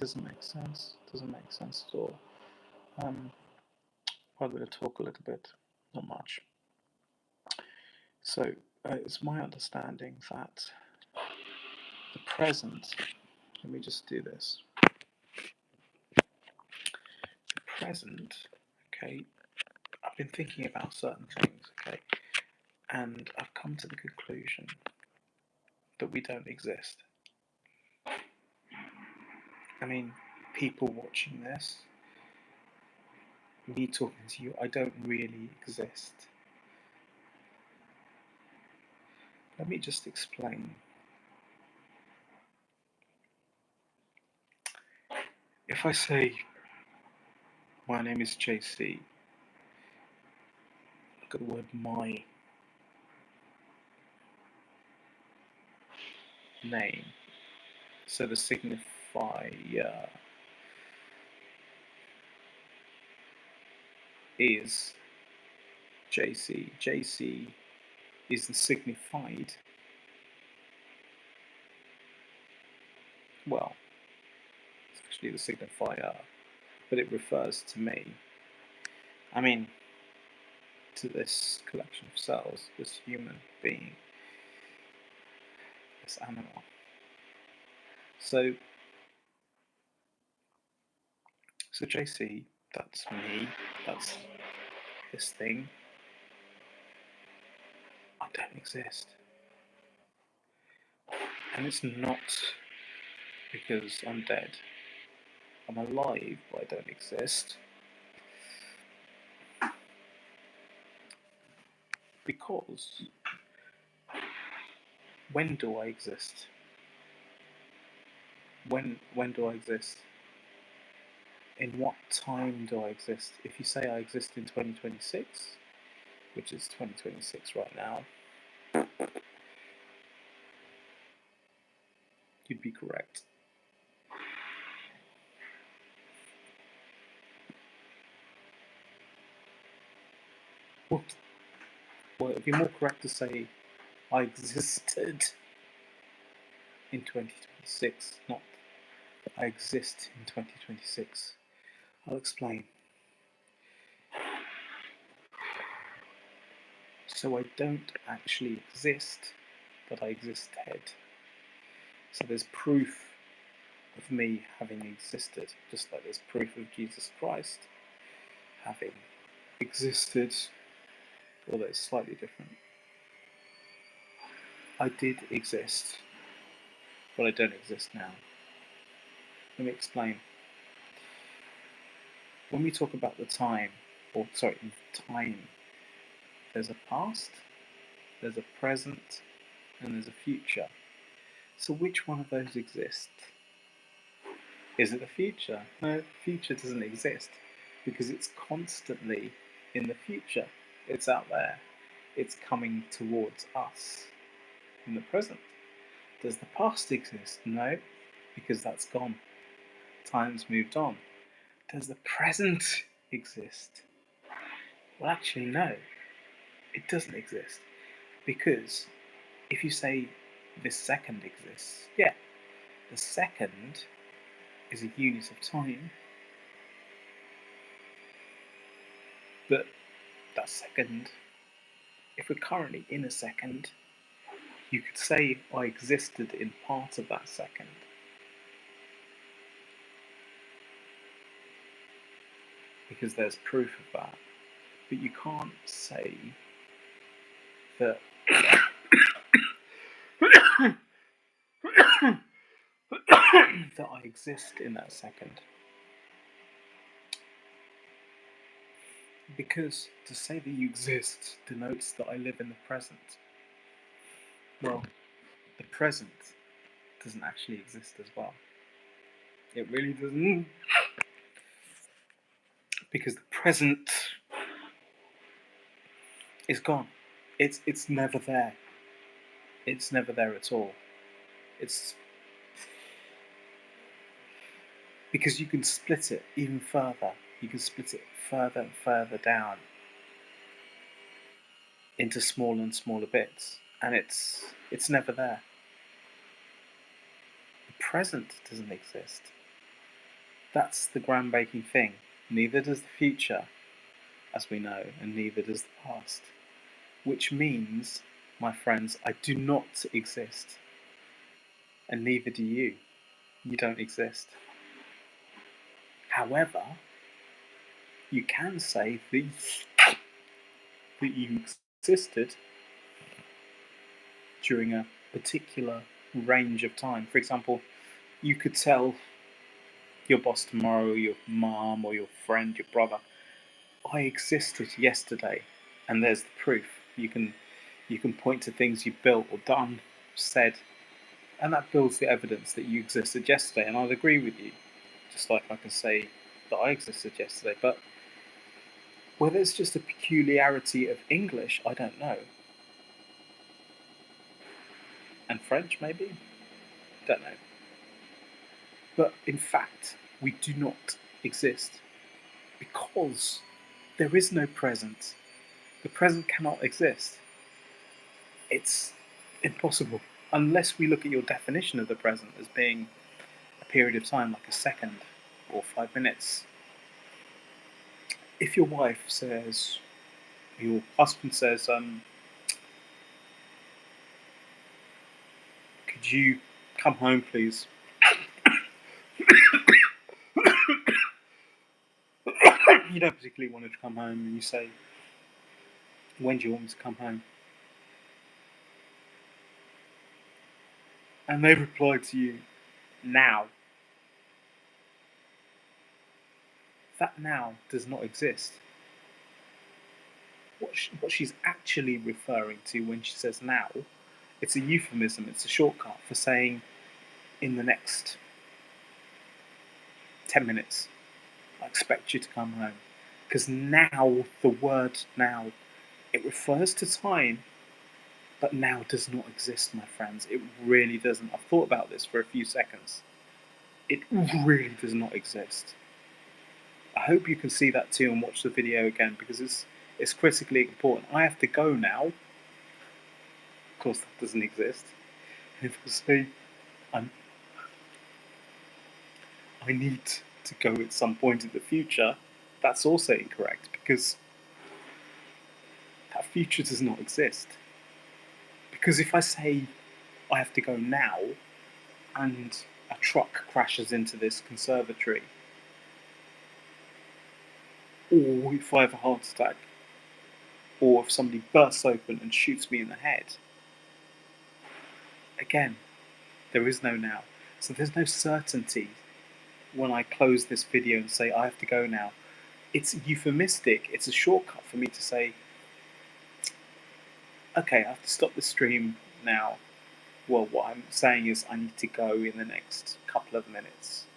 doesn't make sense. Doesn't make sense at all. I'm going to talk a little bit, not much. So it's my understanding that the present. Let me just do this. The present. Okay. I've been thinking about certain things. Okay. And I've come to the conclusion that we don't exist. I mean, people watching this, me talking to you, I don't really exist. Let me just explain. If I say, my name is JC, look at the word my name. So the signifier is JC. JC is the signified. Well, it's actually the signifier, but it refers to me. I mean, to this collection of cells, this human being, this animal. So JC, that's me, that's this thing. I don't exist. And it's not because I'm dead. I'm alive, but I don't exist. Because when do I exist? When do I exist? In what time do I exist? If you say I exist in 2026, which is 2026 right now, you'd be correct. Well, it'd be more correct to say I existed in 2026, not I exist in 2026. I'll explain. So I don't actually exist, but I existed. So there's proof of me having existed, just like there's proof of Jesus Christ having existed, although it's slightly different. I did exist, but I don't exist now. Let me explain. When we talk about time, there's a past, there's a present, and there's a future. So which one of those exists? Is it the future? No, the future doesn't exist because it's constantly in the future. It's out there. It's coming towards us in the present. Does the past exist? No, because that's gone. Time's moved on. Does the present exist? Well, actually, no. It doesn't exist. Because if you say this second exists, yeah, the second is a unit of time. But that second, if we're currently in a second, you could say I existed in part of that second. Because there's proof of that. But you can't say that that I exist in that second. Because to say that you exist denotes that I live in the present. Well, the present doesn't actually exist as well. It really doesn't. Because the present is gone. It's never there. It's never there at all. It's because you can split it even further. You can split it further and further down into smaller and smaller bits, and it's never there. The present doesn't exist. That's the groundbreaking thing. Neither does the future, as we know, and neither does the past. Which means, my friends, I do not exist. And neither do you. You don't exist. However, you can say that you existed during a particular range of time. For example, you could tell your boss tomorrow, your mom or your friend, your brother, I existed yesterday, and there's the proof. You can point to things you've built or done, said, and that builds the evidence that you existed yesterday. And I'd agree with you, just like I can say that I existed yesterday. But whether it's just a peculiarity of English, I don't know. And French, maybe? Don't know. But in fact, we do not exist because there is no present. The present cannot exist. It's impossible unless we look at your definition of the present as being a period of time, like a second or 5 minutes. If your wife says, your husband says, could you come home, please? You don't particularly want her to come home, and you say, when do you want me to come home? And they reply to you, now. That now does not exist. What she's actually referring to when she says now, it's a euphemism, it's a shortcut for saying in the next 10 minutes, I expect you to come home. Because now, the word now, it refers to time, but now does not exist, my friends. It really doesn't. I've thought about this for a few seconds. It really does not exist. I hope you can see that too and watch the video again, because it's critically important. I have to go now. Of course, that doesn't exist. And if I say I need to go at some point in the future, that's also incorrect, because that future does not exist. Because if I say I have to go now, and a truck crashes into this conservatory, or if I have a heart attack, or if somebody bursts open and shoots me in the head, again, there is no now. So there's no certainty when I close this video and say I have to go now. It's euphemistic, it's a shortcut for me to say, okay, I have to stop the stream now. Well, what I'm saying is I need to go in the next couple of minutes.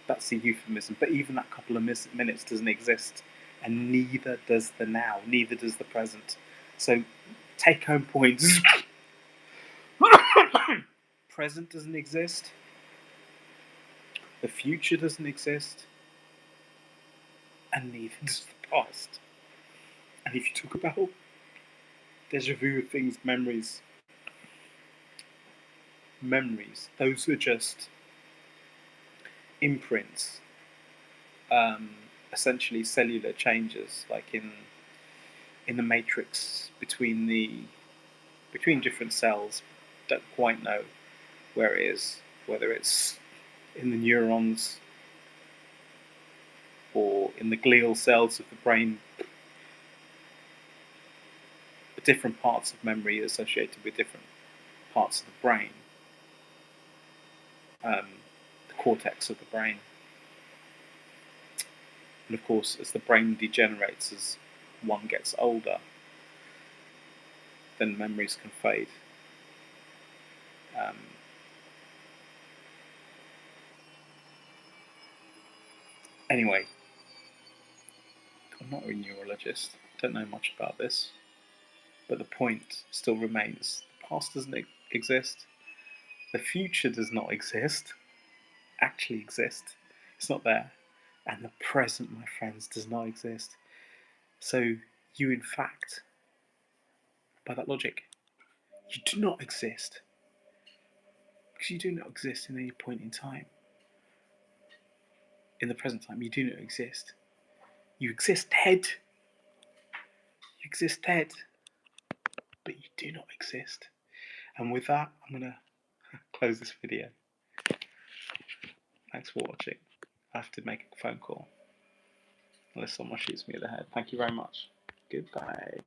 That's a euphemism, but even that couple of minutes doesn't exist, and neither does the now, neither does the present. So, take home points. Present doesn't exist, the future doesn't exist, and neither does the past. And if you talk about deja vu things, memories, those are just imprints, essentially cellular changes, like in the matrix between different cells. Don't quite know where it is, whether it's in the neurons or in the glial cells of the brain. Different parts of memory associated with different parts of the brain, the cortex of the brain. And of course, as the brain degenerates, as one gets older, then memories can fade. Anyway, I'm not a neurologist, don't know much about this, but the point still remains. The past doesn't exist, the future does not actually exist, it's not there, and the present, my friends, does not exist. So you, in fact, by that logic, you do not exist, because you do not exist in any point in time. in the present time, you do not exist. You exist dead. You exist dead, but you do not exist. And with that, I'm going to close this video. Thanks for watching. I have to make a phone call unless someone shoots me in the head. Thank you very much. Goodbye.